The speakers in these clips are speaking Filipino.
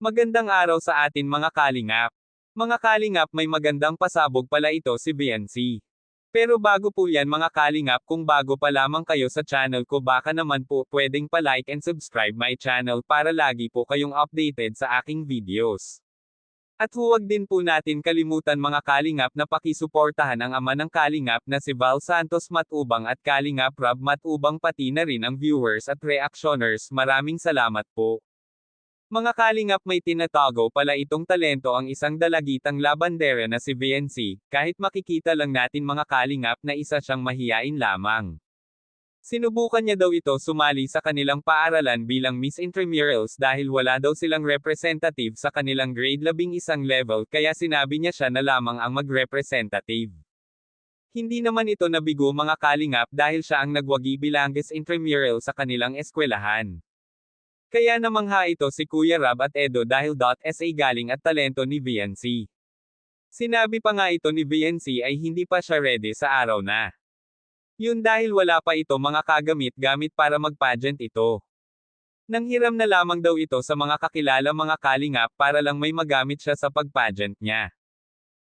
Magandang araw sa atin mga kalingap. Mga kalingap, may magandang pasabog pala ito si VNC. Pero bago po yan mga kalingap, kung bago pa lamang kayo sa channel ko, baka naman po pwedeng pa-like and subscribe my channel para lagi po kayong updated sa aking videos. At huwag din po natin kalimutan mga kalingap na pakisuportahan ang ama ng kalingap na si Val Santos Matubang at Kalingap Rob Matubang, pati na rin ang viewers at reactioners. Maraming salamat po. Mga kalingap, may tinatago pala itong talento ang isang dalagitang labandera na si VNC, kahit makikita lang natin mga kalingap na isa siyang mahiyain lamang. Sinubukan niya daw ito sumali sa kanilang paaralan bilang Miss Intramurals dahil wala daw silang representative sa kanilang grade 11 level, kaya sinabi niya siya na lamang ang mag-representative. Hindi naman ito nabigo mga kalingap dahil siya ang nagwagi bilang Miss Intramural sa kanilang eskwelahan. Kaya namangha ito si Kuya Rob at Edo dahil .sa galing at talento ni VNC. Sinabi pa nga ito ni VNC ay hindi pa siya ready sa araw na yun dahil wala pa ito mga kagamit-gamit para mag-pageant ito. Nanghiram na lamang daw ito sa mga kakilala mga kalingap para lang may magamit siya sa pag-pageant niya.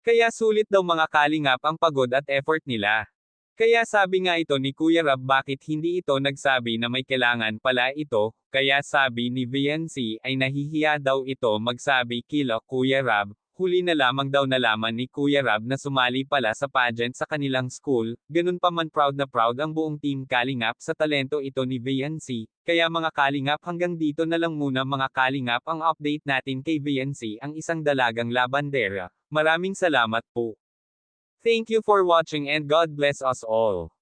Kaya sulit daw mga kalingap ang pagod at effort nila. Kaya sabi nga ito ni Kuya Rob, bakit hindi ito nagsabi na may kailangan pala ito, kaya sabi ni VNC ay nahihiya daw ito magsabi kila Kuya Rob. Huli na lamang daw nalaman ni Kuya Rob na sumali pala sa pageant sa kanilang school, ganun pa man proud na proud ang buong team Kalingap sa talento ito ni VNC. Kaya mga kalingap, hanggang dito na lang muna mga kalingap ang update natin kay VNC, ang isang dalagang labandera. Maraming salamat po. Thank you for watching and God bless us all.